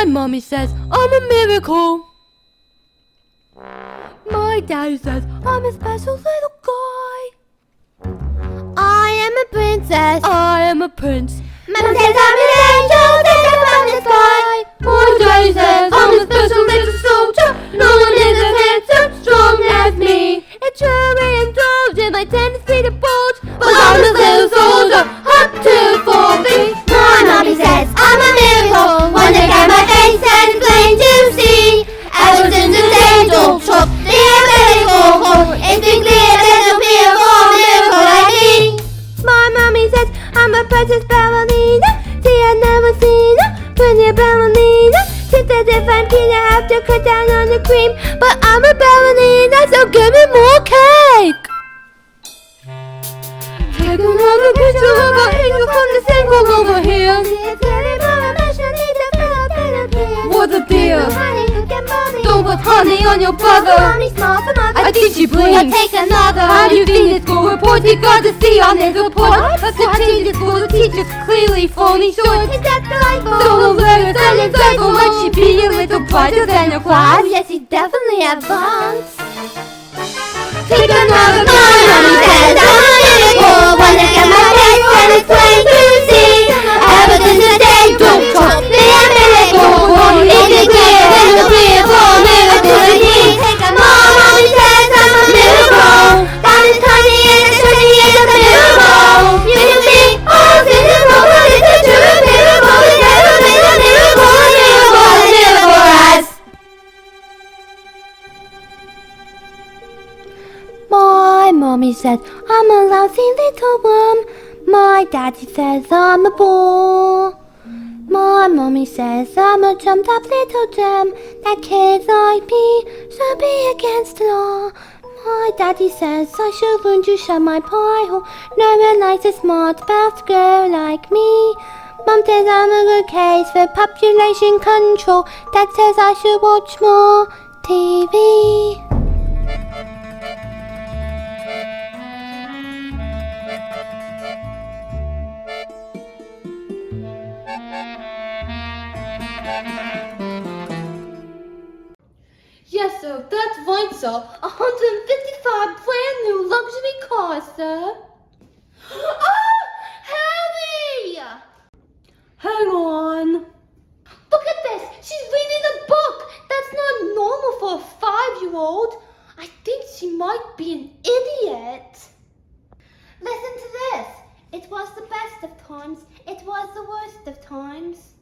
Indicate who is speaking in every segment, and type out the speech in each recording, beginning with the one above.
Speaker 1: mommy says I'm a miracle. My daddy says I'm a special little guy.
Speaker 2: I am a princess.
Speaker 1: I am a prince.
Speaker 2: Mama says I'm an angel sent from the sky.
Speaker 1: My daddy says I'm a special little soldier. No one is as handsome, strong as me.
Speaker 2: It's true I indulge in my tendency to bulge,
Speaker 1: But I'm a little soldier, up to 4 feet.
Speaker 2: My mommy says I'm a miracle. One look at my face and it's plain to see. Ever since the angel took the umbilical, it's been clear that there'll be a miracle like me. My mommy says I'm a princess ballerina. See, I've never seen a prettier ballerina. She says if I'm keen, I have to cut down on the cream. But I'm a ballerina, so give me more cake.
Speaker 1: Take another picture of an angel from the single over here. What a dear. Don't put honey on your brother. I teach you bling.
Speaker 2: Take another.
Speaker 1: Have you seen the school report? You got to see on his report. That's the change school. The teacher's clearly falling short.
Speaker 2: Is that delightful?
Speaker 1: So hilarious and insightful. Might she be a little brighter than your class?
Speaker 2: Yes, he definitely advanced.
Speaker 1: Take another
Speaker 2: My mommy says I'm a miracle. One look at my face and it's plain to see. Ever since the day don't trust me a miracle. It's been clear that the miracle to me. My mommy says I'm a miracle. God is tiny and it's shiny as a miracle. You can be all physical, but it's a true miracle. There's never been a miracle, a miracle, a miracle as. My mommy says I'm a lousy little worm. My daddy says I'm a bore. My mommy says I'm a jumped up little gem. That kids like me should be against the law. My daddy says I should learn to shut my pie hole. No one likes a smart mouthed girl like me. Mom says I'm a good case for population control. Dad says I should watch more TV.
Speaker 1: Yes, sir, that's right, sir. 155 brand new luxury cars, sir.
Speaker 2: Oh, Harry!
Speaker 1: Hang on.
Speaker 2: Look at this! She's reading a book! That's not normal for a 5-year-old. I think she might be an idiot. Listen to this. It was the best of times. It was the worst of times.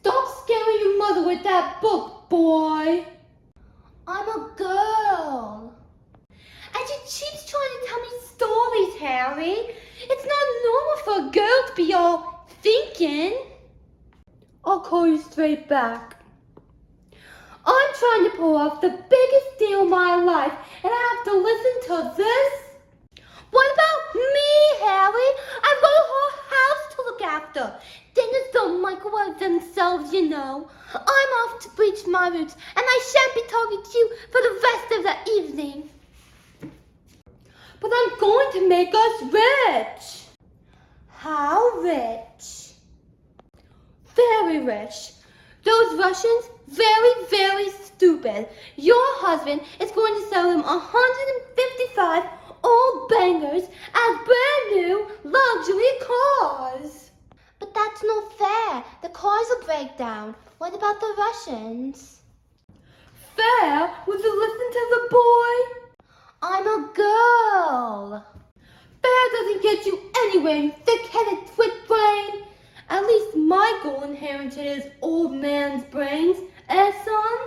Speaker 1: Stop scaring your mother with that book, boy.
Speaker 2: I'm a girl. And she keeps trying to tell me stories, Harry. It's not normal for a girl to be all thinking.
Speaker 1: I'll call you straight back. I'm trying to pull off the biggest deal of my life, and I have to listen to this?
Speaker 2: What about me, Harry? I've got a whole house to look after. Dinners don't microwave themselves, you know. I'm off to bleach my roots, and I shan't be talking to you for the rest of the evening.
Speaker 1: But I'm going to make us rich.
Speaker 2: How rich?
Speaker 1: Very rich. Those Russians, very, very stupid. Your husband is going to sell them 155 old bangers as brand new luxury cars.
Speaker 2: But that's not fair. The cars will break down. What about the Russians?
Speaker 1: Fair? Would you listen to the boy?
Speaker 2: I'm a girl.
Speaker 1: Fair doesn't get you anywhere, you thick-headed twit brain. At least Michael inherited his old man's brains, son?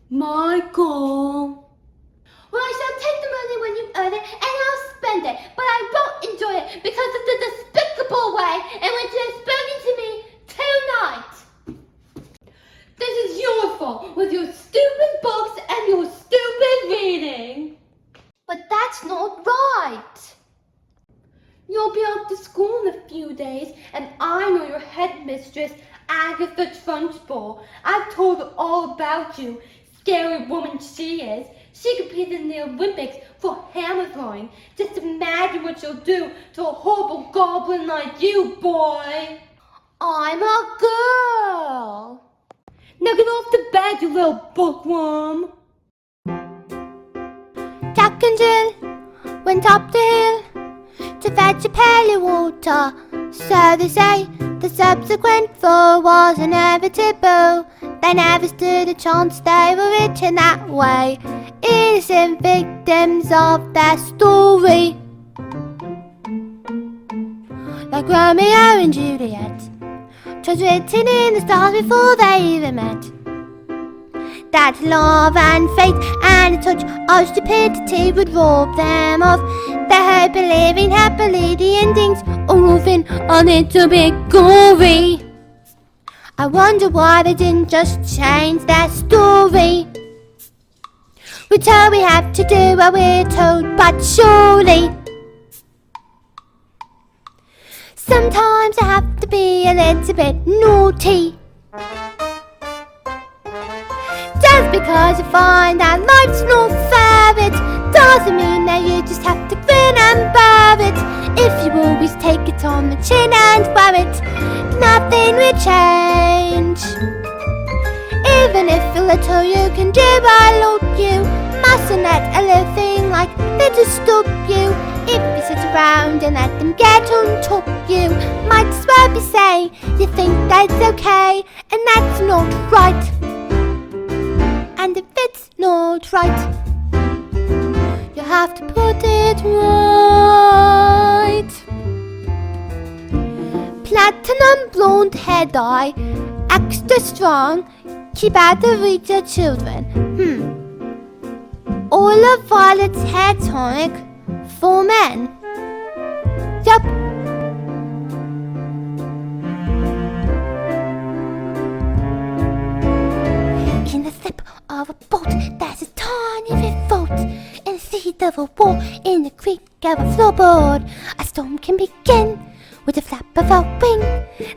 Speaker 1: Michael.
Speaker 2: Well, I shall take the money when you earn it, and I'll spend it. But I won't enjoy it because of the despicable way in which you're spoken to me tonight.
Speaker 1: This is your fault with your stupid books and your stupid reading.
Speaker 2: But that's not right.
Speaker 1: You'll be off to school in a few days, and I know your headmistress, Agatha Trunchbull. I've told her all about you. Scary woman she is. She competed in the Olympics for hammer throwing. Just imagine what she'll do to a horrible goblin like you, boy.
Speaker 2: I'm a girl.
Speaker 1: Now get off the bed, you little bookworm.
Speaker 2: Jack and Jill went up the hill to fetch a pail of water. So they say the subsequent fall was inevitable. They never stood a chance, they were written that way. Innocent victims of their story, like Romeo and Juliet. 'Twas written in the stars before they even met, that love and fate and a touch of stupidity would rob them of their hope of living happily. The endings are often a little bit gory. I wonder why they didn't just change their story. We're told we have to do what we're told, but surely sometimes I have to be a little bit naughty. Just because you find that life's not fair, it doesn't mean that you just have to grin and bear it. If you always take it on the chin and wear it, nothing will change. Even if a little you can do by Lord, you mustn't let a little thing like this stop you. If you sit around and let them get on top, you might as well be saying you think that's okay, and that's not right. And if it's not right, you have to put it right. Platinum blonde hair dye, extra strong, keep out the reach of children. All of Violet's hair tonic for men. Yup. In the slip of a boat, there's a tiny revolt. In the seed of a war, in the creak of a floorboard, a storm can begin with a flap of a wing.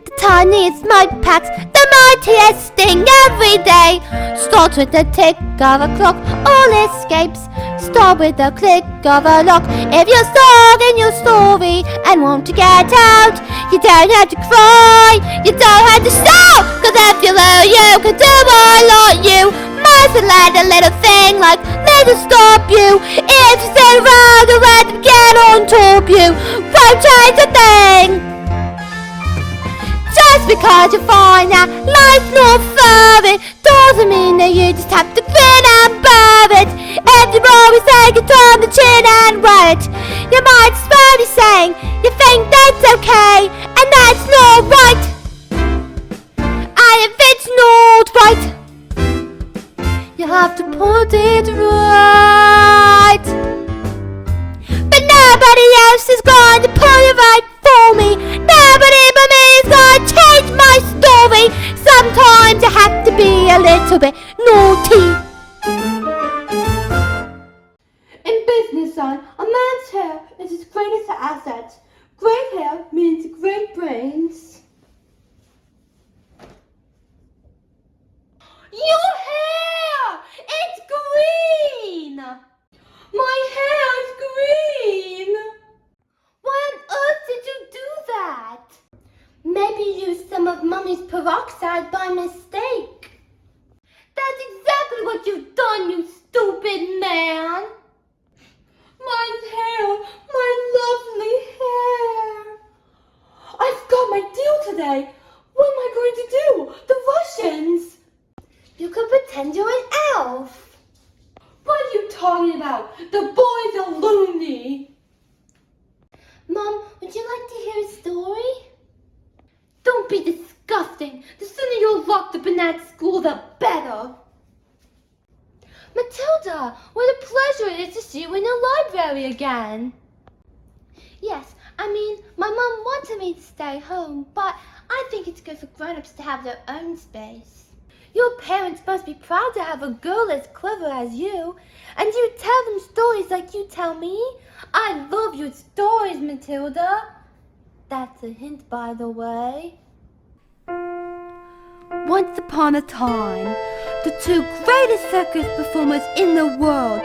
Speaker 2: The tiniest mud packs, the mightiest sting every day. Starts with the tick of a clock, all escapes start with the click of a lock. If you're stuck in your story and want to get out, you don't have to cry, you don't have to shout. 'Cause if you will, you can do a lot. You mustn't let a little thing like little stop you. If you sit around and let them get on top you, won't change a thing. Just because you find that life's not fair, it doesn't mean that you just have to grin and bear it. If you always take it on the chin and wear it, you might as well be saying you think that's okay, and that's not right. And if it's not right, you have to put it right. But nobody else is going to put it right for me. Nobody but me is going to change my story. Sometimes I have to be a little bit naughty.
Speaker 1: In business, son, a man's hair is his greatest asset. Great hair means great brains. Your hair! It's green! My hair is green! Why on earth did you do that? Maybe you used some of Mummy's peroxide by mistake. That's exactly what you've done, you stupid man! My hair, my lovely hair! I've got my deal today! What am I going to do? The Russians! You could pretend you're an elf! What are you talking about? The boy's a loony! Mom, would you like to hear a story? Don't be disgusting! The sooner you're locked up in that school, the better! Matilda, what a pleasure it is to see you in the library again. Yes, I mean, my mum wanted me to stay home, but I think it's good for grown-ups to have their own space. Your parents must be proud to have a girl as clever as you, and you tell them stories like you tell me. I love your stories, Matilda. That's a hint, by the way. Once upon a time, the two greatest circus performers in the world,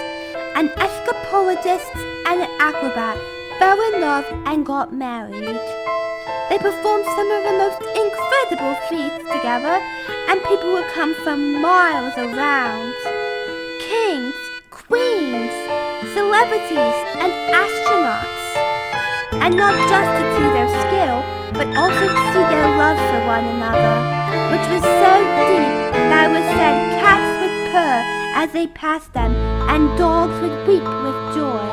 Speaker 1: an escapologist and an acrobat, fell in love and got married. They performed some of the most incredible feats together,
Speaker 2: and people would come from miles around. Kings, queens, celebrities, and astronauts. And not just to see their skill, but also to see their love for one another, which was so deep that it was said cats would purr as they passed them, and dogs would weep with joy.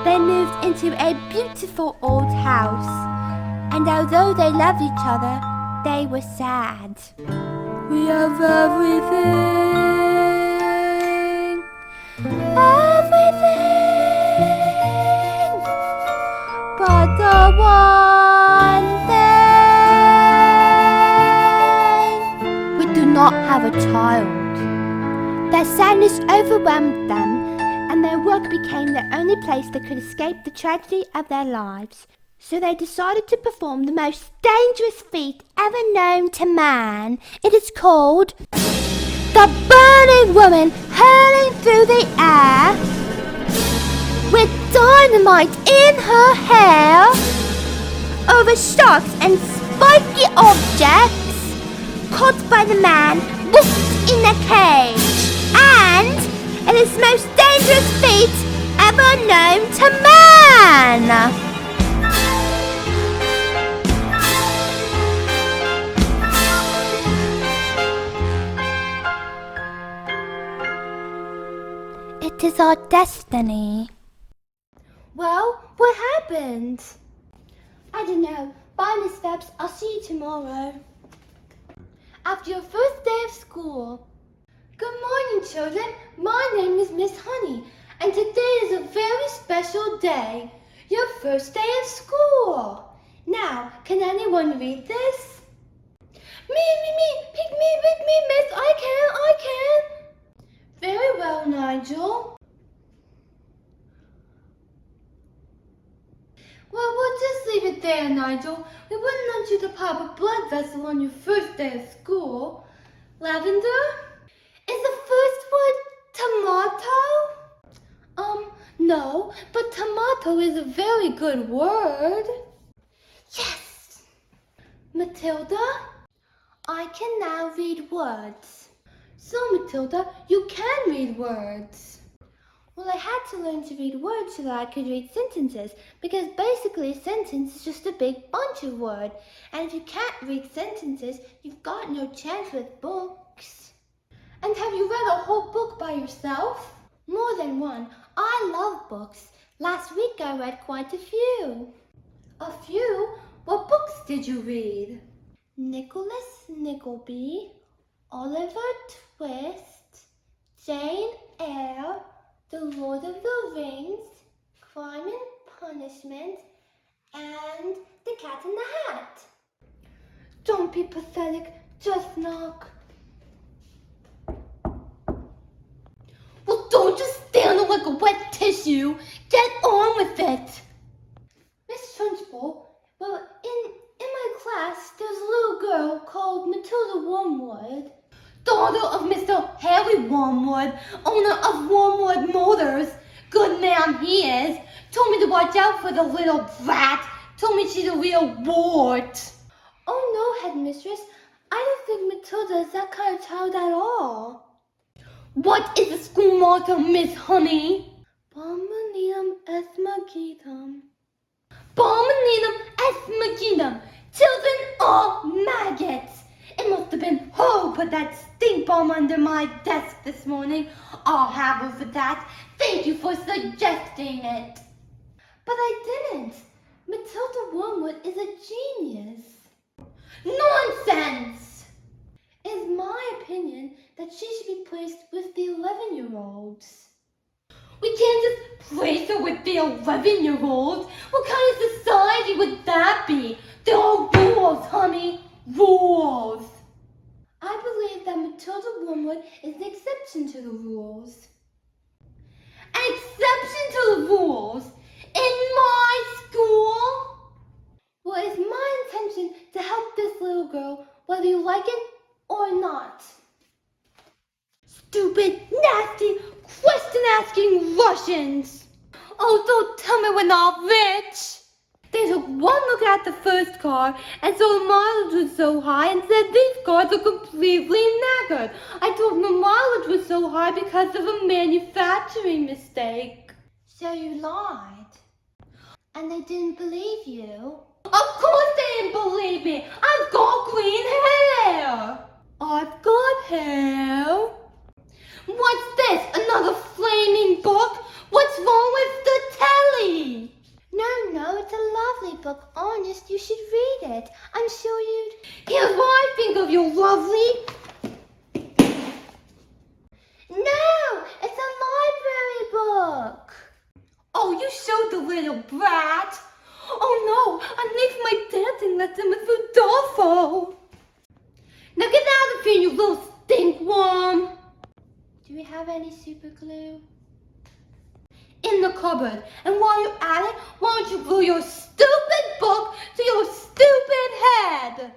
Speaker 2: They moved into a beautiful old house, and although they loved each other, they were sad. We have everything, everything, but the one thing. We do not have a child. Their sadness overwhelmed them, and their work became the only place that could escape the tragedy of their lives. So they decided to perform the most dangerous feat ever known to man. It is called the Burning Woman hurling through the air with dynamite in her hair over sharks and spiky objects, caught by the man locked in a cage. And it is the most dangerous feat ever known to man. It is our destiny.
Speaker 1: Well, what happened? I don't know. Bye, Miss Phelps. I'll see you tomorrow. After your first day of school. Good morning, children. My name is Miss Honey, and today is a very special day. Your first day of school. Now, can anyone read this? Me, pick me, miss. I can. Very well, Nigel. Well, we'll just leave it there, Nigel. We wouldn't want you to pop a blood vessel on your first day of school. Lavender? Is the first word tomato? No, but tomato is a very good word. Yes! Matilda? I can now read words. So, Matilda, you can read words. Well, I had to learn to read words so that I could read sentences, because basically a sentence is just a big bunch of words. And if you can't read sentences, you've got no chance with books. And have you read a whole book by yourself? More than one. I love books. Last week I read quite a few. A few? What books did you read? Nicholas Nickleby, Oliver Twist, Jane Eyre, The Lord of the Rings, Crime and Punishment, and The Cat in the Hat. Don't be pathetic, just knock. Well, don't just stand there like a wet tissue. Get on with it. Miss Trunchbull, well, in my class, there's a little girl called Matilda Wormwood, daughter of Mr. Harry Wormwood, owner of Wormwood Motors. Good man he is. Told me to watch out for the little brat. Told me she's a real wart. Oh no, headmistress. I don't think Matilda is that kind of child at all. What is the school motto, Miss Honey? Bombanitum est magitum. Bombanitum est magitum. Children are maggots. It must have been her who put that stink bomb under my desk this morning. I'll have her for that. Thank you for suggesting it. But I didn't. Matilda Wormwood is a genius. Nonsense! It's my opinion that she should be placed with the 11-year-olds. We can't just place her with the 11-year-olds. What kind of society would that be? There are rules, honey. Rules. I believe that Matilda Wormwood is an exception to the rules. An exception to the rules? In my school? Well, it's my intention to help this little girl, whether you like it or not. Stupid, nasty, question-asking Russians! Oh, don't tell me we're not rich! They took one look at the first car and saw the mileage was so high and said these cars are completely knackered. I told them the mileage was so high because of a manufacturing mistake.
Speaker 2: So you lied? And they didn't believe you?
Speaker 1: Of course they didn't believe me. I've got green hair. I've got hair. What's this? Another flaming book? What's wrong with the telly?
Speaker 2: No, it's a lovely book. Honest, you should read it. I'm sure you'd...
Speaker 1: Here's what I think of you, lovely.
Speaker 2: No, it's a library book.
Speaker 1: Oh, you showed the little brat. Oh no, I'm leaving my dancing lesson with Rodolfo. Now get out of here, you little stinkworm.
Speaker 2: Do we have any super glue?
Speaker 1: In the cupboard. And while you're at it, why don't you glue your stupid book to your stupid head?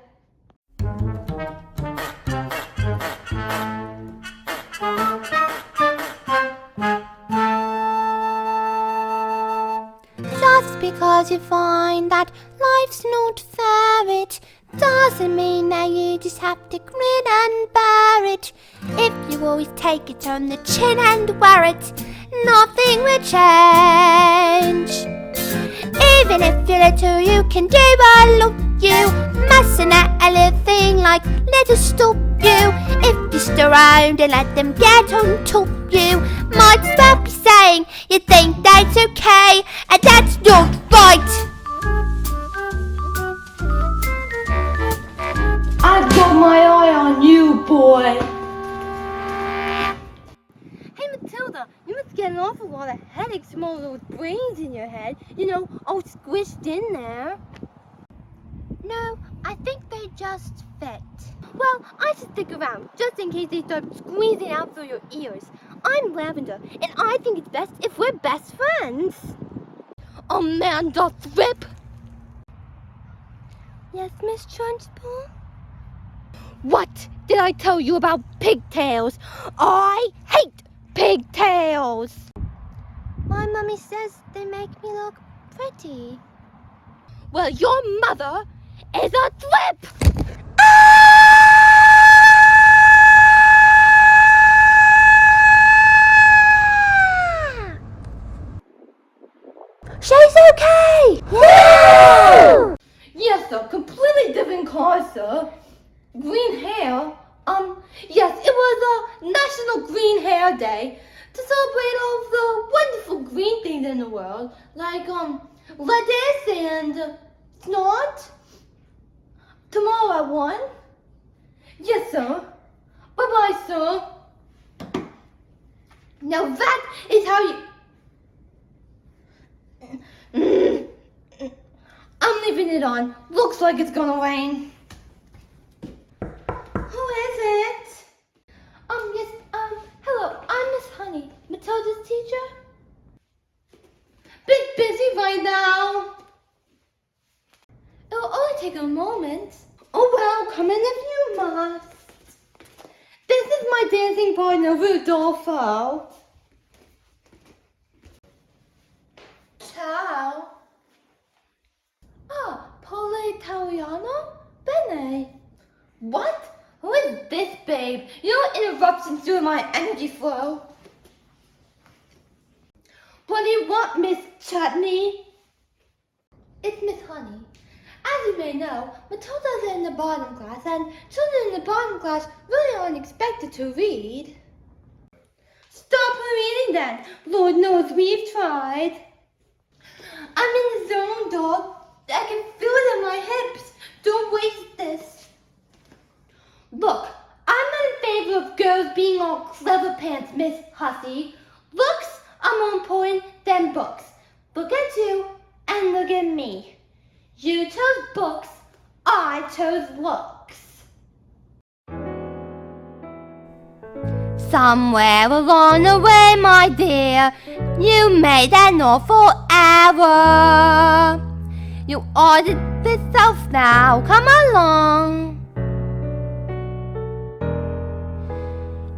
Speaker 2: Just because you find that life's not fair, it doesn't mean that you just have to grin and bear it. If you always take it on the chin and wear it, nothing will change. Even if you're little, you can do a lot. You mustn't let a little thing like little stop you. If you stick around and let them get on top you, might as well be saying you think that's okay, and that's not right.
Speaker 1: I've got my eye on you, boy. Hey, Matilda, you must get an awful lot of headaches from all those brains in your head. You know, all squished in there.
Speaker 2: No, I think they just fit.
Speaker 1: Well, I should stick around, just in case they start squeezing out through your ears. I'm Lavender, and I think it's best if we're best friends. Amanda Thrip!
Speaker 2: Yes, Miss Trunchbull?
Speaker 1: What did I tell you about pigtails? I hate pigtails!
Speaker 2: My mummy says they make me look pretty.
Speaker 1: Well, your mother is a thrip!
Speaker 2: She's okay!
Speaker 1: Woo! Yes, sir. Completely different car, sir. Green hair? Yes, it was a National Green Hair Day to celebrate all of the wonderful green things in the world, like, lettuce and snot. Tomorrow at 1. Yes, sir. Bye-bye, sir. Now that is how you... I'm leaving it on. Looks like it's gonna rain. Who is it? Yes, hello, I'm Miss Honey, Matilda's teacher. Bit busy right now. It'll only take a moment. Oh well, come in if you must. This is my dancing partner, Rodolfo. Ciao. Ah, Pole Italiano? Bene. What? Who is this, babe? You know interruptions during my energy flow. What do you want, Miss Chutney? It's Miss Honey. As you may know, Matilda's in the bottom class, and children in the bottom class really aren't expected to read. Stop her reading then. Lord knows we've tried. I'm in the zone, dog. I can feel it in my hips. Don't waste this. Look, I'm not in favor of girls being all clever pants, Miss Hussey. Looks are more important than books. Look at you and look at me. You chose books, I chose looks.
Speaker 2: Somewhere along the way, my dear, you made an awful error. You ordered this self now, come along.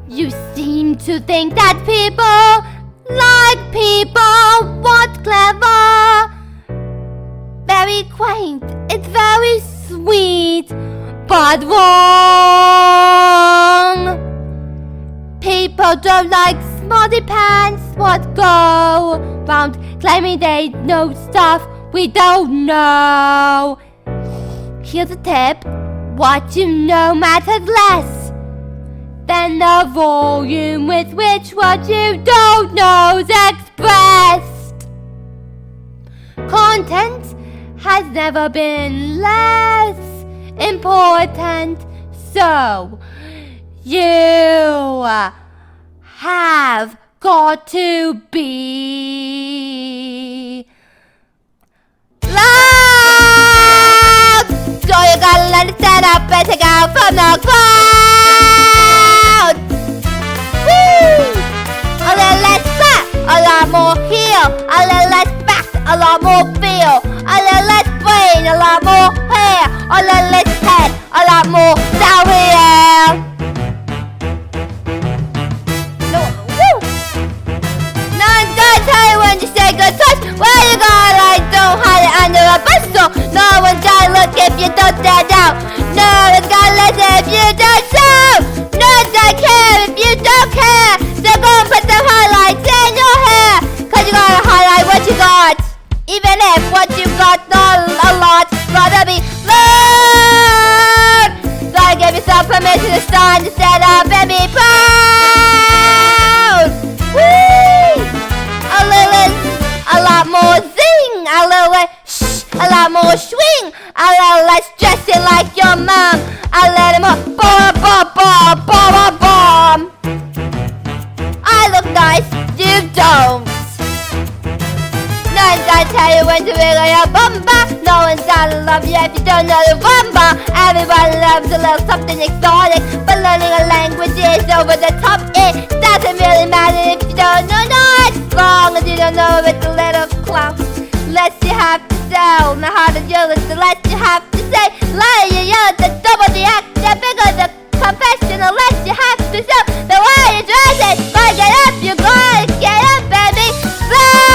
Speaker 2: You seem to think that people like people what clever. Very quaint, it's very sweet, but wrong. People don't like smarty pants what go round claiming they know stuff we don't know. Here's a tip, what you know matters less than the volume with which what you don't know is expressed. Content has never been less important, so you have got to be loud. So you gotta let it stand up and take out from the crowd. Woo! A little less fat, a lot more heel, a little less back, a lot more feel, a little less brain, a lot more hair, a little less head, a lot more down here. No, woo! None's gonna tell you when you say good touch. Where you going, like, don't hide it under a bushel. No one's gonna look if you don't stand out. No one's gonna listen if you don't show. No one's gonna care if you don't care. So go and put some highlights in your hair, 'cause you gotta highlight what you got, even if what you got not a lot. Gotta be loud. Gotta give yourself permission to stand and stand up and be proud. Woo! A lot more zing, a little shh, a lot more swing, a little less dressing like your mom, a little more bomb, bomb, bomb, bomb, bomb. I look nice, you don't. No one's gonna tell you when to wiggle your bumper. No one's gonna love you if you don't know the rumba. Everyone loves a little something exotic, but learning a language is over the top. It doesn't really matter if you don't know it, as long as you don't know it's a little clout. Less you have to sell, the harder you list, the less you have to say. Louder you yell, the double the act, the bigger the confession, the less you have to show. The way you dress it, gotta get up, you gotta get up, baby. Loud!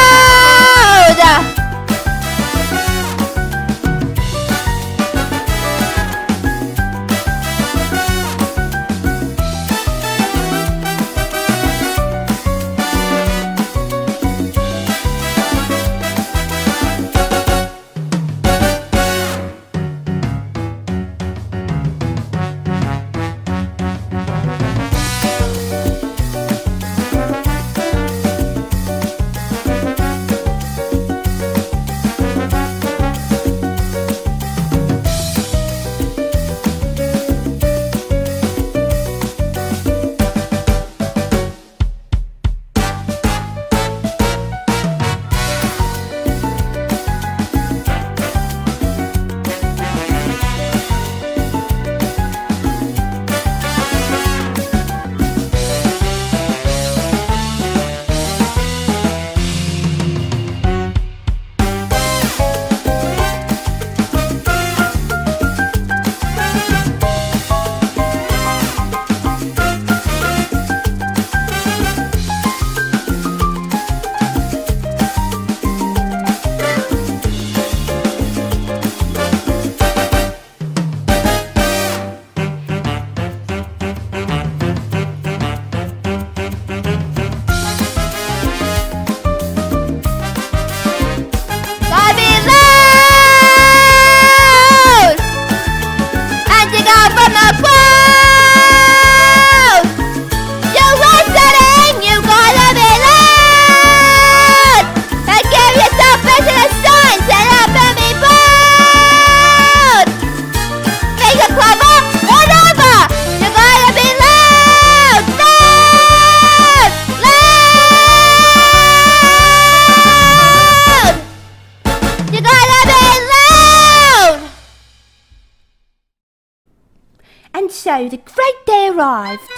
Speaker 2: So the great day arrived.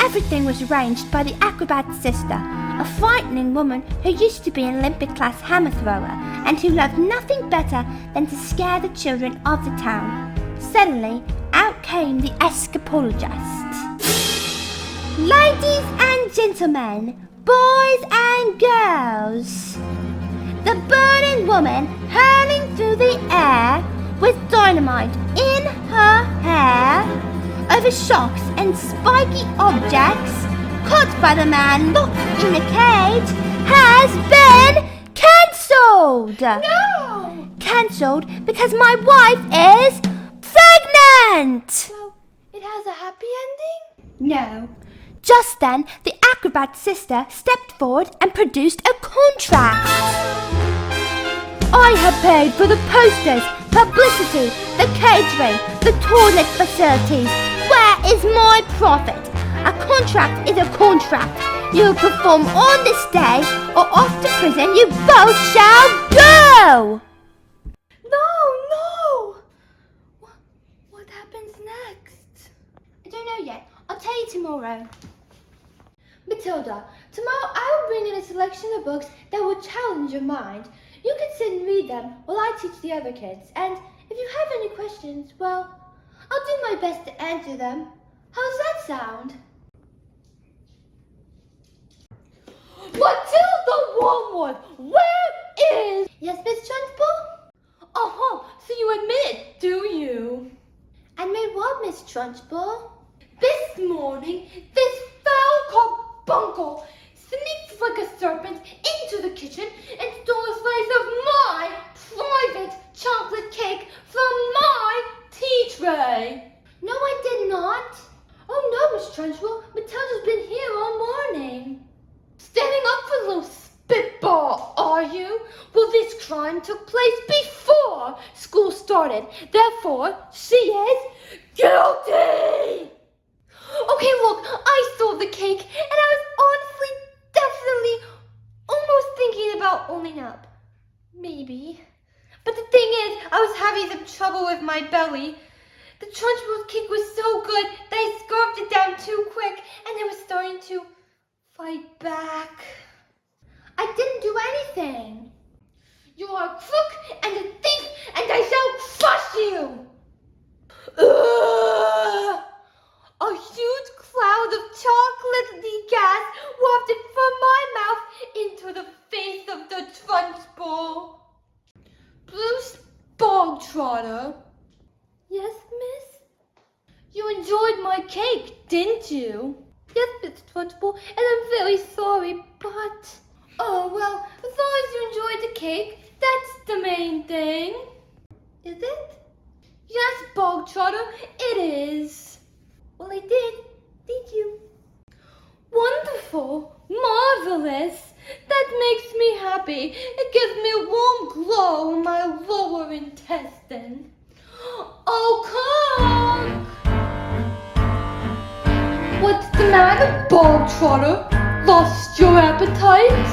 Speaker 2: Everything was arranged by the acrobat's sister, a frightening woman who used to be an Olympic-class hammer thrower and who loved nothing better than to scare the children of the town. Suddenly, out came the escapologist. Ladies and gentlemen, boys and girls, the burning woman hurling through the air with dynamite in her hair over shocks and spiky objects caught by the man locked in a cage has been cancelled.
Speaker 1: No!
Speaker 2: Cancelled because my wife is pregnant.
Speaker 1: So, it has a happy ending? No.
Speaker 2: Just then, the acrobat's sister stepped forward and produced a contract. I have paid for the posters, publicity, the catering, the toilet facilities. Where is my profit? A contract is a contract. You perform on this day or off to prison you both shall go!
Speaker 1: No! What happens next?
Speaker 2: I don't know yet. I'll tell you tomorrow.
Speaker 1: Matilda, tomorrow I will bring in a selection of books that will challenge your mind. You can sit and read them while I teach the other kids. And if you have any questions, well, I'll do my best to answer them. How's that sound? Matilda Wormwood, where is... Yes, Miss Trunchbull? Uh-huh, so you admit it, do you?
Speaker 2: Admit what, Miss Trunchbull?
Speaker 1: This morning, this foul carbuncle sneaked like a serpent into the kitchen and stole a slice of my private chocolate cake from my tea tray.
Speaker 2: No, I did not.
Speaker 1: Oh no, Miss Trunchbull, Matilda's been here all morning. Standing up for a little spitball, are you? Well, this crime took place before school started. Therefore, she is guilty. Okay, look, I stole the cake, and I was honestly, definitely, almost thinking about owning up. Maybe. But the thing is, I was having some trouble with my belly. The Trunchbull's cake was so good that I scarfed it down too quick, and it was starting to fight back.
Speaker 2: I didn't do anything.
Speaker 1: You are a crook and a thief, and I shall crush you! Ugh! A huge cloud of chocolatey gas wafted from my mouth into the face of the Trunchbull. Bruce Bogtrotter. Yes, miss? You enjoyed my cake, didn't you? Yes, Miss Trunchbull, and I'm very sorry, but... Oh, well, as long as you enjoyed the cake, that's the main thing. Is it? Yes, Bogtrotter, it is. Well, I did you? Wonderful, marvelous. That makes me happy. It gives me a warm glow in my lower intestine. Oh, come! What's the matter, Bogtrotter? Lost your appetite?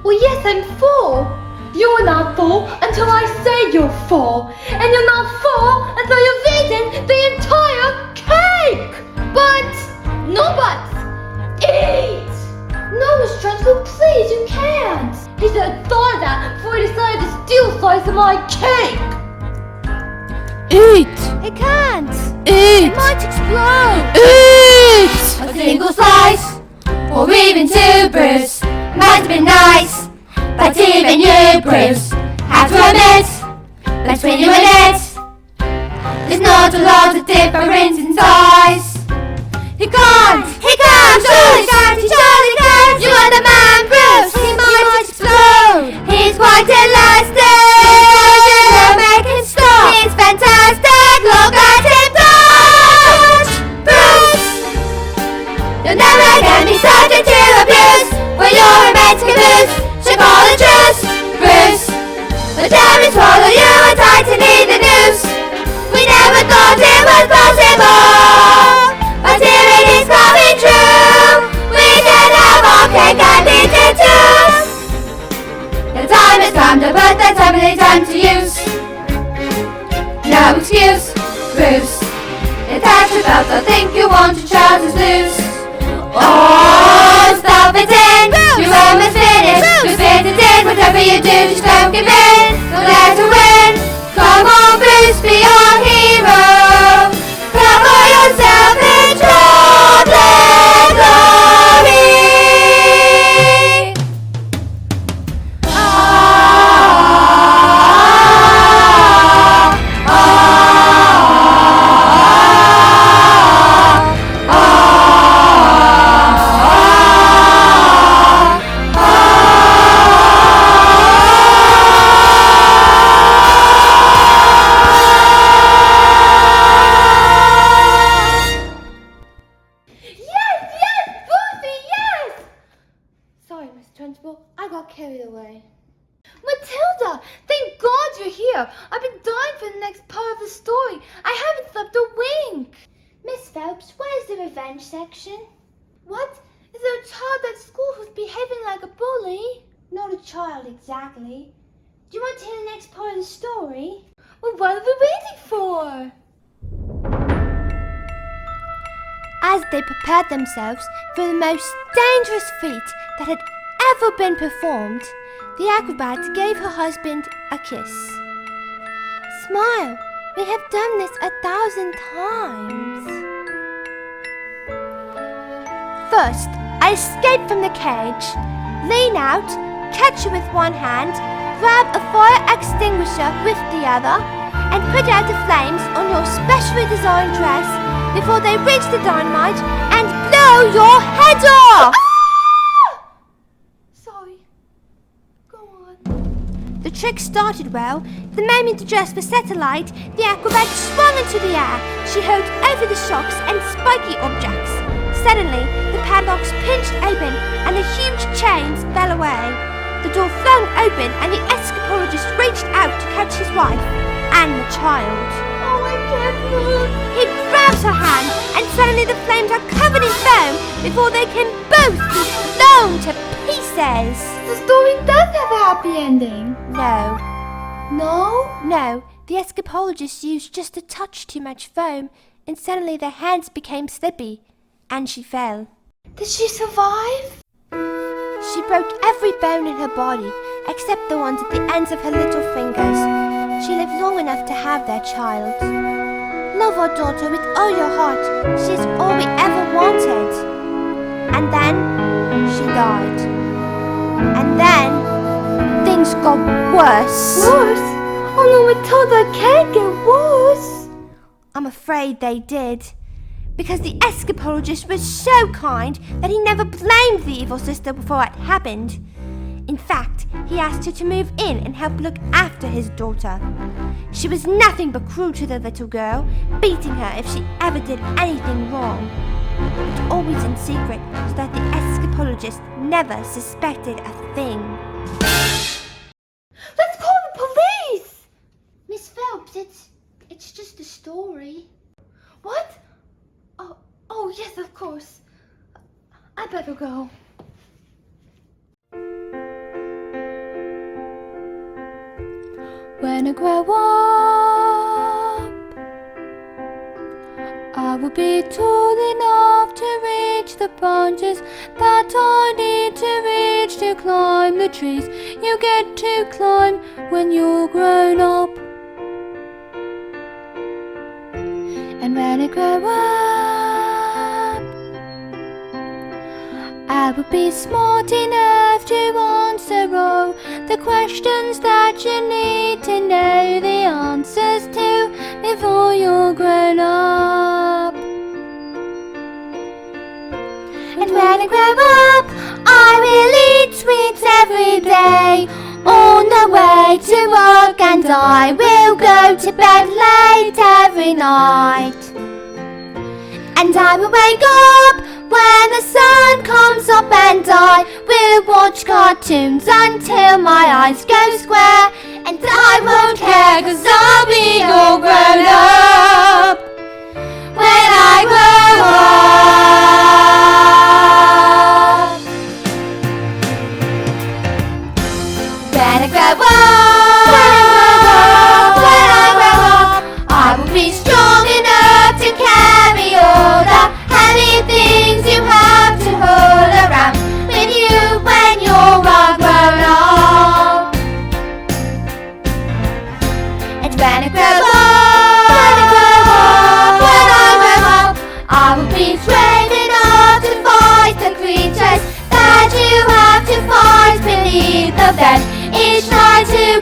Speaker 1: Well, yes, I'm full. You're not full until I say you're full. And you're not full until you've eaten the entire cake! But, no buts! Eat! No, Miss Trunchbull, please, you can't! He should have thought of that before he decided to steal a slice of my cake!
Speaker 3: Eat!
Speaker 2: I can't.
Speaker 3: Eat!
Speaker 2: It might explode.
Speaker 3: Eat!
Speaker 4: A single slice, or even two, Bruce, might have been nice. But even you, Bruce, have to admit, between you and it, there's not a lot of difference in size. He can't, surely can't, you are the man, Bruce, he might explode. He's quite elastic, don't make him stop, he's fantastic, look at him touch. Bruce, you'll never get me subject to abuse, when you're a meant to lose, escapologist. Bruce, the diamonds swallow you and tighten the noose. We never thought it was possible, but here it is coming true. We can have our cake and eat it too. The time has come to put that time to use. No excuse, Bruce. Attach your belt, I think you want your trousers loose. Oh, stop it in, you almost finished. You fit it in, whatever you do, just don't give in. Don't let her win. Come on, Bruce, be our hero. Cover yourself in chocolate glory. Ah. 'Cause
Speaker 1: Matilda, thank God you're here. I've been dying for the next part of the story. I haven't slept a wink.
Speaker 2: Miss Phelps, where's the revenge section?
Speaker 1: What? Is there a child at school who's behaving like a bully?
Speaker 2: Not a child exactly. Do you want to hear the next part of the story?
Speaker 1: Well, what are we waiting for?
Speaker 2: As they prepared themselves for the most dangerous feat that had ever been performed, the acrobat gave her husband a kiss. Smile, we have done this 1,000 times. First, I escape from the cage, lean out, catch her with one hand, grab a fire extinguisher with the other, and put out the flames on your specially designed dress before they reach the dynamite and blow your head off!
Speaker 1: Sorry. Go on.
Speaker 2: The trick started well. The moment the dress was set alight, the acrobat swung into the air. She held over the shocks and spiky objects. Suddenly, the padlocks pinched open and the huge chains fell away. The door flung open and the escapologist reached out to catch his wife and the child.
Speaker 1: Oh, I can't move.
Speaker 2: He grabs her hand and suddenly the flames are covered in foam before they can both be blown to pieces.
Speaker 1: The story does have a happy ending.
Speaker 2: No.
Speaker 1: No?
Speaker 2: No, the escapologist used just a touch too much foam and suddenly their hands became slippy and she fell.
Speaker 1: Did she survive?
Speaker 2: She broke every bone in her body except the ones at the ends of her little fingers. She lived long enough to have their child. Love our daughter with all your heart. She's all we ever wanted. And then she died. And then things got worse.
Speaker 1: Worse? Oh no, Matilda, it can't get worse.
Speaker 2: I'm afraid they did. Because the escapologist was so kind that he never blamed the evil sister before it happened. In fact, he asked her to move in and help look after his daughter. She was nothing but cruel to the little girl, beating her if she ever did anything wrong. But always in secret, so that the escapologist never suspected a thing.
Speaker 1: Let's call the police!
Speaker 2: Miss Phelps, it's just a story.
Speaker 1: What? Oh, yes, of course. I better go.
Speaker 4: When I grow up, I will be tall enough to reach the branches that I need to reach to climb the trees you get to climb when you're grown up. And when I grow up, I will be smart enough to answer all the questions that you need to know the answers to before you're grown up. And when I grow up, I will eat sweets every day on the way to work, and I will go to bed late every night. And I will wake up when the sun comes up, and I will watch cartoons until my eyes go square. And I won't care, 'cause I'll be all grown up when I grow up. When I grow up, when I grow up, I will be strong enough to carry all the heavy things you have to hold around with you when you're all grown up. And when I grow up, when I grow up, I will be brave enough to fight the creatures that you have to fight beneath the bed each night to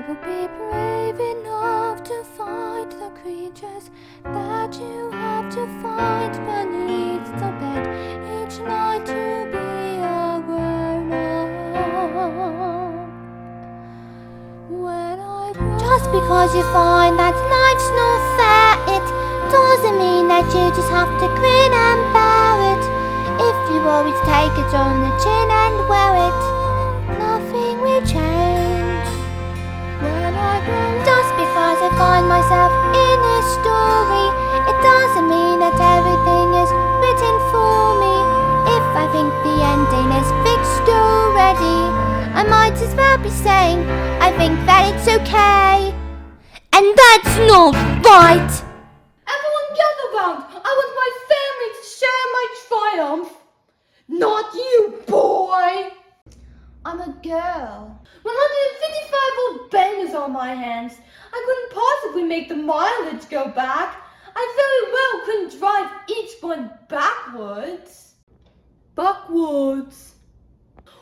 Speaker 2: will be brave enough to fight the creatures that you have to fight beneath the bed each night to be a grown-up. Just because you find that life's not fair, it doesn't mean that you just have to grin and bear it. If you always take it on the chin and wear it, nothing will change. Just because I find myself in a story, it doesn't mean that everything is written for me. If I think the ending is fixed already, I might as well be saying I think that it's okay. And that's not right!
Speaker 1: Everyone gather round! I want my family to share my triumph! Not you, boy!
Speaker 2: I'm a girl.
Speaker 1: 155 old bangers on my hands. I couldn't possibly make the mileage go back. I very well couldn't drive each one backwards. Backwards.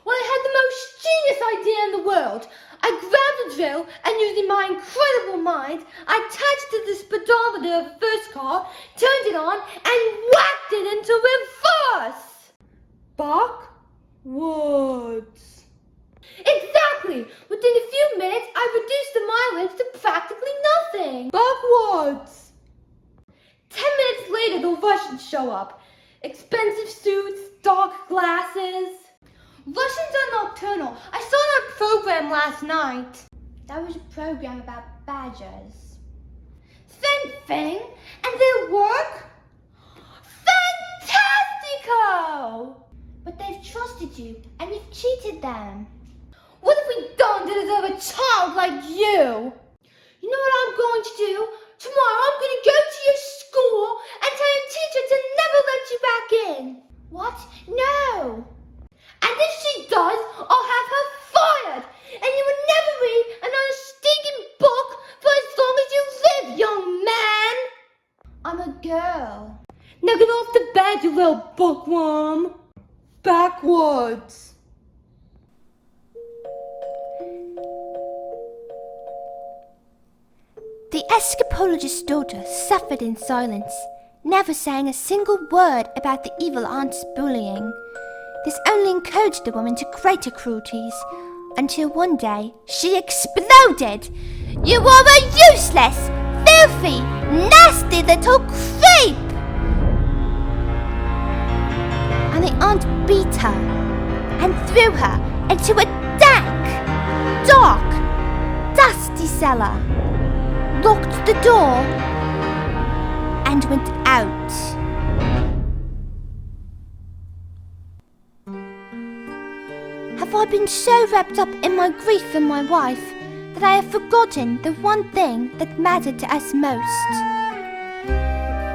Speaker 1: When I had the most genius idea in the world, I grabbed a drill and using my incredible mind, I attached to the speedometer of the first car, turned it on, and whacked it into reverse. Backwards. Exactly! Within a few minutes, I reduced the mileage to practically nothing. Backwards. 10 minutes later, the Russians show up. Expensive suits, dark glasses. Russians are nocturnal. I saw that program last night.
Speaker 2: That was a program about badgers.
Speaker 1: Same thing. And their work? Fantastico!
Speaker 2: But they've trusted you, and you've cheated them.
Speaker 1: What have we done to deserve a child like you? You know what I'm going to do? Tomorrow I'm going to go to your school and tell your teacher to never let you back in.
Speaker 2: What? No!
Speaker 1: And if she does, I'll have her fired. And you will never read another stinking book for as long as you live, young man.
Speaker 2: I'm a girl.
Speaker 1: Now get off the bed, you little bookworm. Backwards.
Speaker 2: The escapologist's daughter suffered in silence, never saying a single word about the evil aunt's bullying. This only encouraged the woman to greater cruelties, until one day she exploded. "You are a useless, filthy, nasty little creep!" And the aunt beat her and threw her into a dank, dark, dusty cellar, locked the door, and went out. Have I been so wrapped up in my grief for my wife that I have forgotten the one thing that mattered to us most?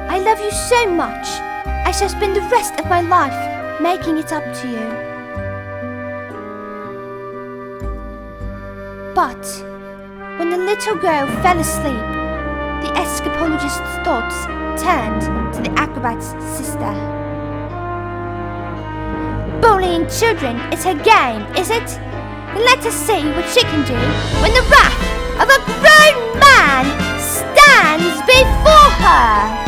Speaker 2: I love you so much, I shall spend the rest of my life making it up to you. But when the little girl fell asleep, the escapologist's thoughts turned to the acrobat's sister. Bullying children is her game, is it? Then let us see what she can do when the wrath of a grown man stands before her.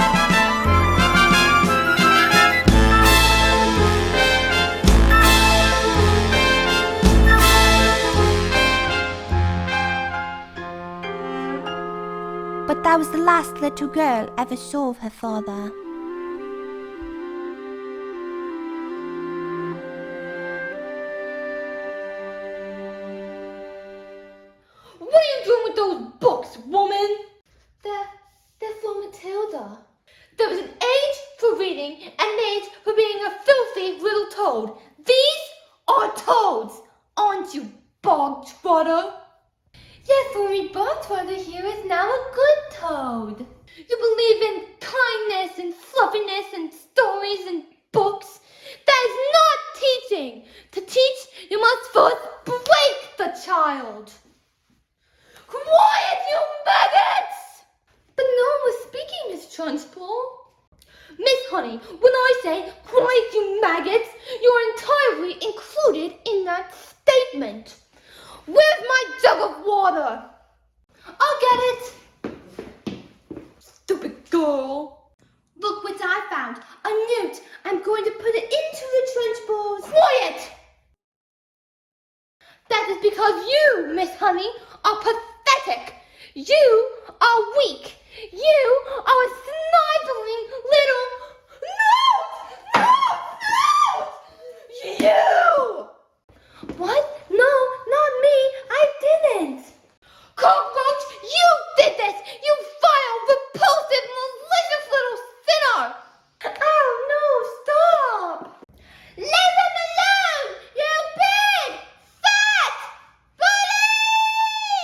Speaker 2: But that was the last little girl ever saw of her father.
Speaker 1: What are you doing with those books, woman? They're for Matilda. There is an age for reading and an age for being a filthy little toad. These are toads, aren't you, bog trotter? Yes, only bog trotter here is now a good toad. You believe in kindness and fluffiness and stories and books. That is not teaching. To teach, you must first break the child. Quiet, you maggots! But no one was speaking, Miss Trunchbull. Miss Honey, when I say quiet, you maggots, you're entirely included in that statement. Where's my jug of water? I'll get it. Stupid girl. Look what I found. A newt. I'm going to put it into the trench balls. Quiet! That is because you, Miss Honey, are pathetic. You are weak. You are a sniveling little... No! You! What? No, not me. I didn't. Cockroach, you did this! You vile, repulsive, malicious little sinner! Oh, no, stop! Leave him alone, you big, fat bully!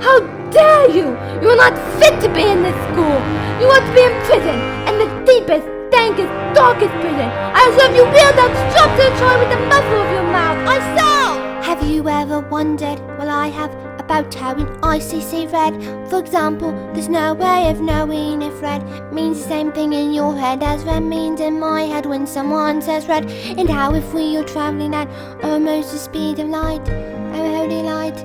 Speaker 1: How dare you! You are not fit to be in this school! You ought to be in prison, and the deepest, dankest, darkest prison! I serve you wheeled out strapped to a try with the muzzle of your mouth! I saw!
Speaker 2: Have you ever wondered, well I have, about how in ICC read? For example, there's no way of knowing if red means the same thing in your head as red means in my head when someone says red. And how if we are travelling at almost the speed of light, oh holy light,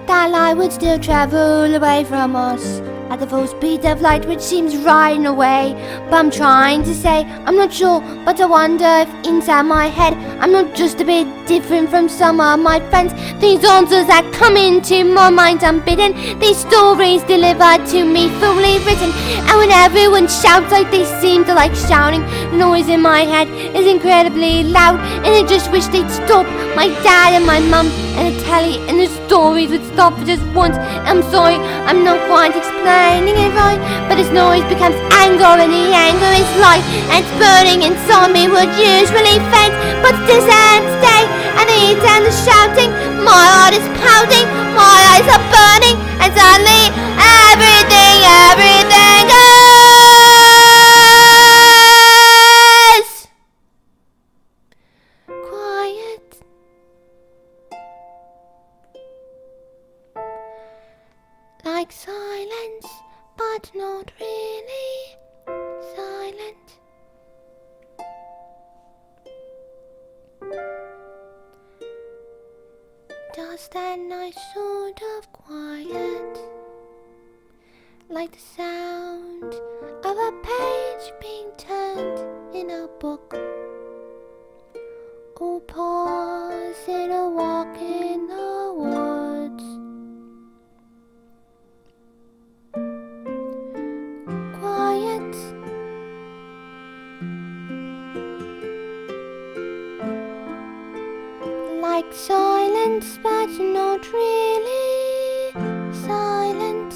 Speaker 2: that light would still travel away from us at the full speed of light, which seems right in a way. But I'm trying to say, I'm not sure, but I wonder if inside my head I'm not just a bit different from some of my friends. These answers that come into my mind unbidden, these stories delivered to me fully written. And when everyone shouts like they seem to like shouting, the noise in my head is incredibly loud, and I just wish they'd stop. My dad and my mum and the telly and the stories would stop for just once. I'm sorry, I'm not quite explaining it right, but this noise becomes anger, and the anger is light, and it's burning inside me would usually faint. But this ends day, and the heat and the shouting, my heart is pounding, my eyes are burning, and suddenly everything goes quiet. Like silence, but not really silent. Just that nice sort of quiet, like the sound of a page being turned in a book, or pause in a walk in the woods. Quiet, like silence, but not really silent.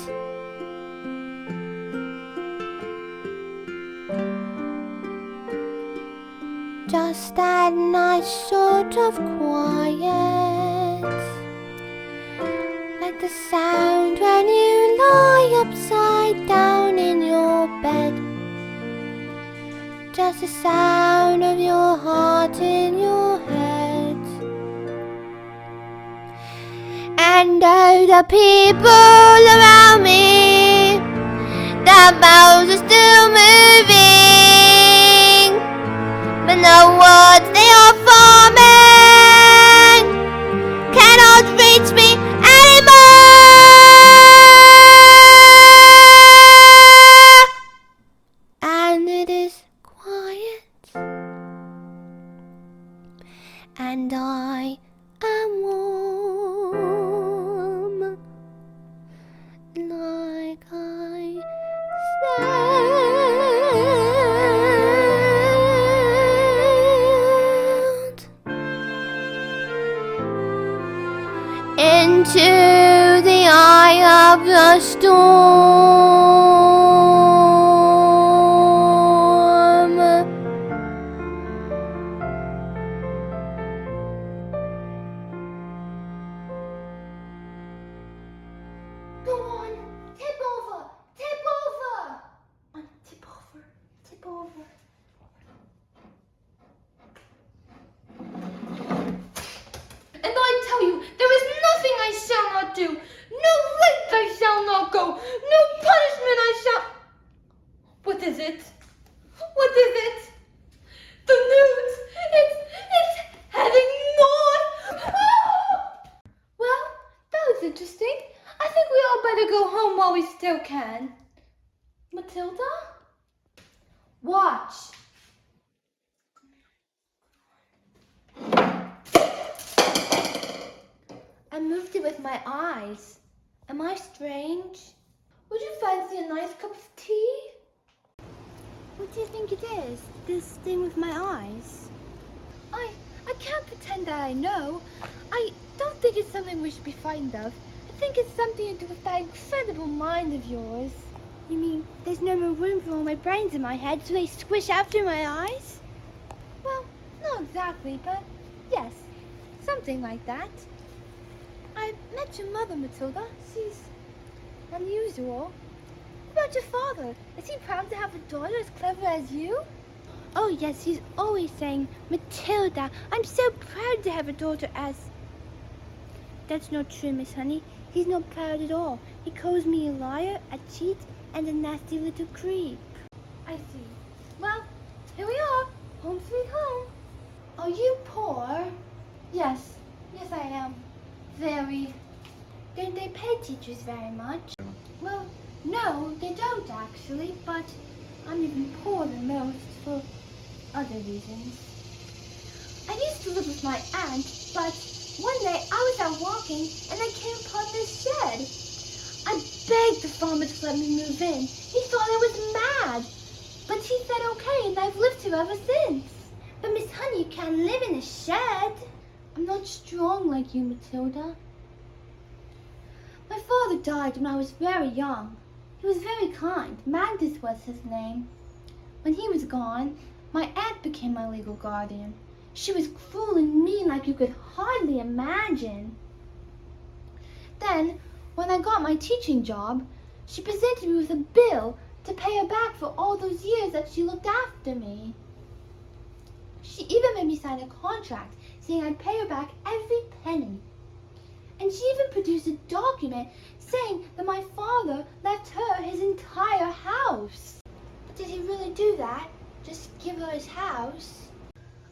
Speaker 2: Just that nice sort of quiet, like the sound when you lie upside down in your bed. Just the sound of your heart in your head. And all the people around me, their mouths are still moving, but the words they are forming cannot reach me anymore. And it is quiet, and I am warm, like I sailed into the eye of the storm.
Speaker 1: Go on, tip over, tip over. On, tip over, tip over. And I tell you, there is nothing I shall not do. No length I shall not go. No punishment I shall... What is it? What is it? The news. It's heading north. Ah! Well, that was interesting. I think we all better go home while we still can. Matilda? Watch. I moved it with my eyes. Am I strange? Would you fancy a nice cup of tea?
Speaker 2: What do you think it is? This thing with my eyes?
Speaker 1: I can't pretend that I know. I don't think it's something we should be frightened of. I think it's something to do with that incredible mind of yours.
Speaker 2: You mean there's no more room for all my brains in my head, so they squish out through my eyes?
Speaker 1: Well, not exactly, but yes, something like that. I met your mother, Matilda. She's unusual. What about your father? Is he proud to have a daughter as clever as you?
Speaker 2: Oh yes, he's always saying, Matilda, I'm so proud to have a daughter as... That's not true, Miss Honey. He's not proud at all. He calls me a liar, a cheat, and a nasty little creep.
Speaker 1: I see. Well, here we are. Home sweet home. Are you poor? Yes. Yes, I am. Very.
Speaker 2: Don't they pay teachers very much?
Speaker 1: Well, no, they don't actually, but I'm even poorer than most for other reasons. I used to live with my aunt, but one day I was out walking and I came upon this shed. I begged the farmer to let me move in. He thought I was mad, but he said okay, and I've lived here ever since.
Speaker 2: But Miss Honey, you can't live in a shed.
Speaker 1: I'm not strong like you, Matilda. My father died when I was very young. He was very kind. Magnus was his name. When he was gone, my aunt became my legal guardian. She was cruel and mean like you could hardly imagine. Then, when I got my teaching job, she presented me with a bill to pay her back for all those years that she looked after me. She even made me sign a contract saying I'd pay her back every penny. And she even produced a document saying that my father left her his entire house.
Speaker 2: But did he really do that? Just give her his house?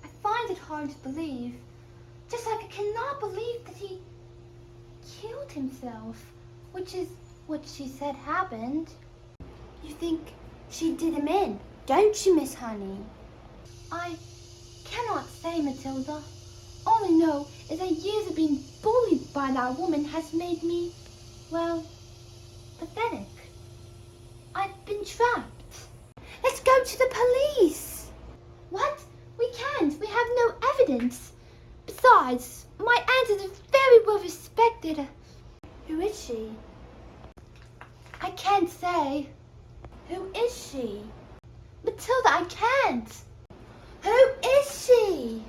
Speaker 1: I find it hard to believe. Just like I cannot believe that he killed himself, which is what she said happened.
Speaker 2: You think she did him in, don't you, Miss Honey?
Speaker 1: I cannot say, Matilda. All I know is that years of being bullied by that woman has made me, well, pathetic. I've been trapped.
Speaker 2: Let's go to the police.
Speaker 1: What? We can't. We have no evidence. Besides, my aunt is a very well respected.
Speaker 2: Who is she?
Speaker 1: I can't say.
Speaker 2: Who is she?
Speaker 1: Matilda, I can't.
Speaker 2: Who is she?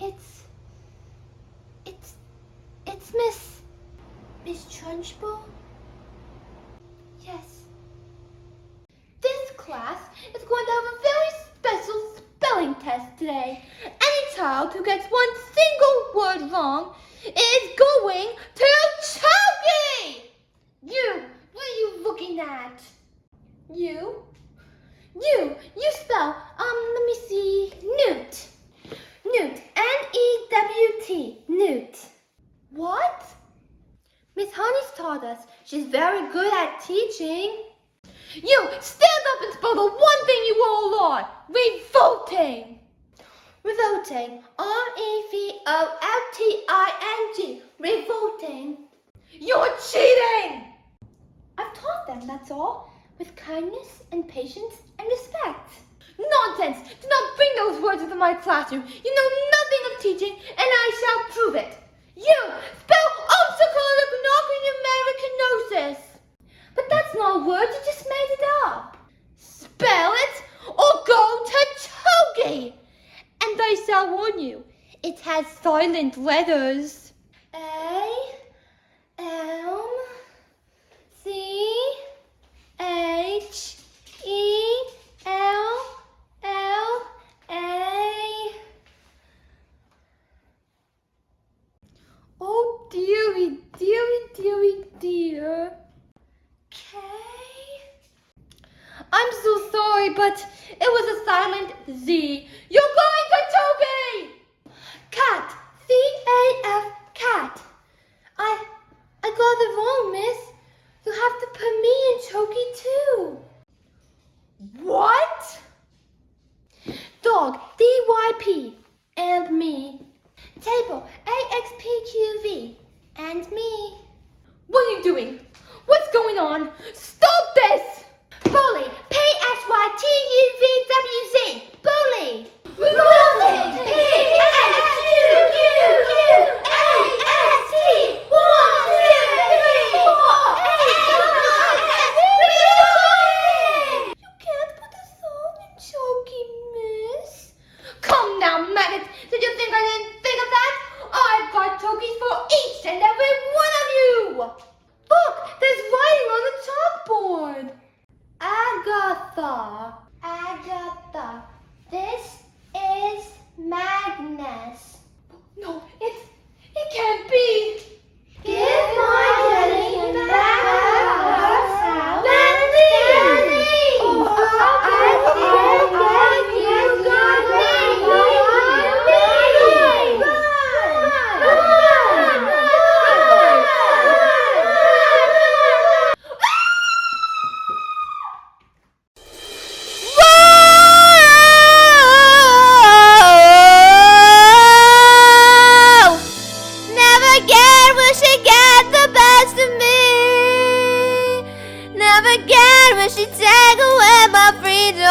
Speaker 1: It's
Speaker 2: Miss Trunchbull?
Speaker 1: Yes. This class is going to have a very special spelling test today. Any child who gets one single word wrong is going to Chokey! You, what are you looking at? You spell, let me see, Newt. Newt, N-E-W-T, Newt. What? Miss Honey's taught us. She's very good at teaching. You, stand up and spell the one thing you all are. Revolting. Revolting. R-E-V-O-L-T-I-N-G. Revolting. You're cheating! I've taught them, that's all. With kindness and patience and respect. Nonsense! Do not bring those words into my classroom. You know nothing of teaching, and I shall prove it. You, spell obstacle-numeric-nosis. But that's not a word, you just made it up. Spell it, or go to Chokey. And I shall warn you, it has silent letters. A-M-C-H-E-L-L-A. Oh, dearie, dearie, dearie, dear. K? I'm so sorry, but it was a silent Z. You're going to Chokey! Cat. C-A-F, cat. I got it wrong, miss. on! Stop this! Bully! P-S-Y-T-U-V-W-Z! Bully! Revolting! P-S-U-U-U-A-S-T! 1, 2, 3, 4, 8, 9, 10! You can't put a song in Chalky, miss. Come now, maggots! Did you think I didn't think of that? I've got chalkies for each and every one of you! Look! There's writing on the chalkboard! Agatha. This is Magnus. No, it can't be. Give my Jenny back her house. Benny!
Speaker 4: She take away my freedom,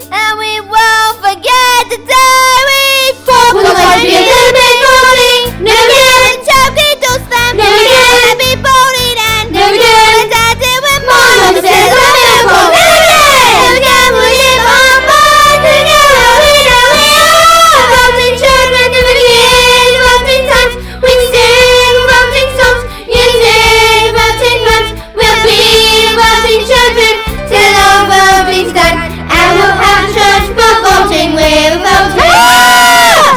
Speaker 4: and we won't forget the day we fought. We'll always be a little bit naughty. Never get a chubby to slam. Never get to be bullied and never get a tattoo when my mom says I'm beautiful. Never get we live on board together. We know we are voting children, never kids, voting times. We sing voting songs, you sing voting rhymes. We'll be voting children till all voting's done, and we'll have church for voting. We're voting.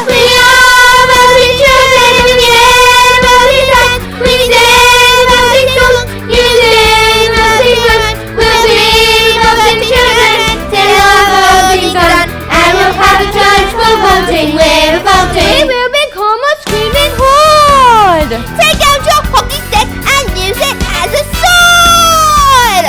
Speaker 4: We are voting children, and we get voting done. We sing voting songs, you sing voting rhymes. We'll be voting children till all voting's done, and we'll have a church for voting. We're voting. We will become a screaming horde. Take out your hockey stick and use it as a sword.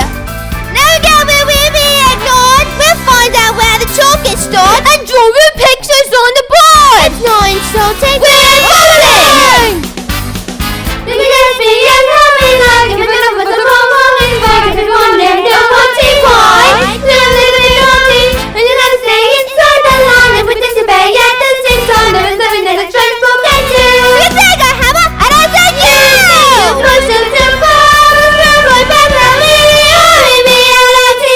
Speaker 4: Now again will we be ignored? We'll find out where the chalk is stored and draw the pictures on the board. It's not insulting. We're voting. Look at us being coming like if we're not the wrong morning like if everyone there don't want to why. We're a little bit naughty and you have to stay inside the line and participate at the same time. There is nothing that a transport can do. You take a hammer and I take you. Push them to fall and right back where we are. V-V-L-I-T-I-N.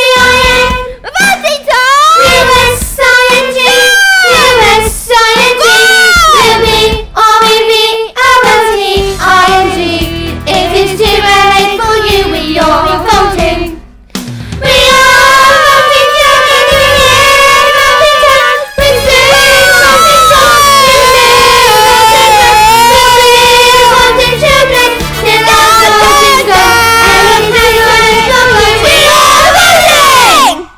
Speaker 4: Voting time. U-S-I-N-G. U-S-I-N-G. Will be R-E-V-O-T-I-N-G. It is too late for you. We all be voting. We are voting children. We are voting time. We sing voting songs. You sing voting rhymes. We'll be voting children till all voting's done, and we'll have church for voting. We are voting.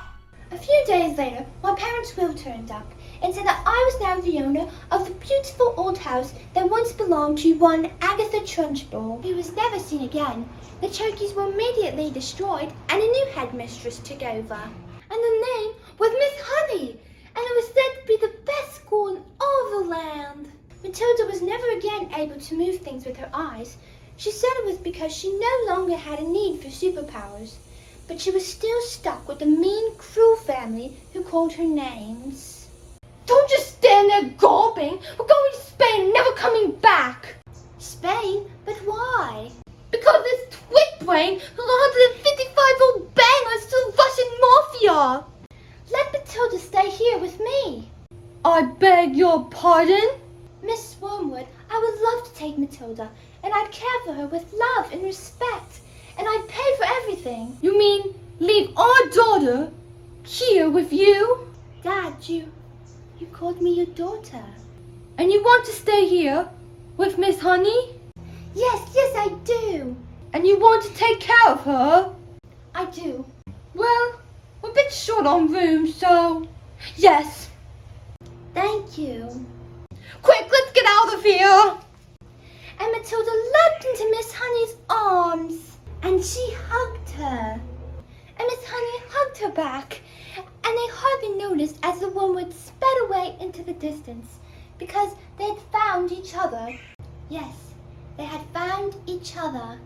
Speaker 1: A few days later, my parents' will turned up and said that I was now the owner of the beautiful old house that once belonged to one Agatha Trunchbull, who was never seen again. The turkeys were immediately destroyed and a new headmistress took over. And the name was Miss Honey, and it was said to be the best school in all the land. Matilda was never again able to move things with her eyes. She said it was because she no longer had a need for superpowers, but she was still stuck with the mean, cruel family who called her names. Don't just stand there gulping. We're going to Spain and never coming back. Spain? But why? Because this twit brain, 155-year-old banger, is still Russian mafia. Let Matilda stay here with me. I beg your pardon? Miss Wormwood, I would love to take Matilda, and I'd care for her with love and respect, and I'd pay for everything. You mean leave our daughter here with you? Dad, you called me your daughter. And you want to stay here with Miss Honey? Yes, I do. And you want to take care of her? I do. Well, we're a bit short on room, so yes. Thank you. Quick, let's get out of here. And Matilda leapt into Miss Honey's arms, and she hugged her. And Miss Honey hugged her back, and they hardly noticed as the Wormwoods sped away into the distance, because they had found each other. Yes, they had found each other.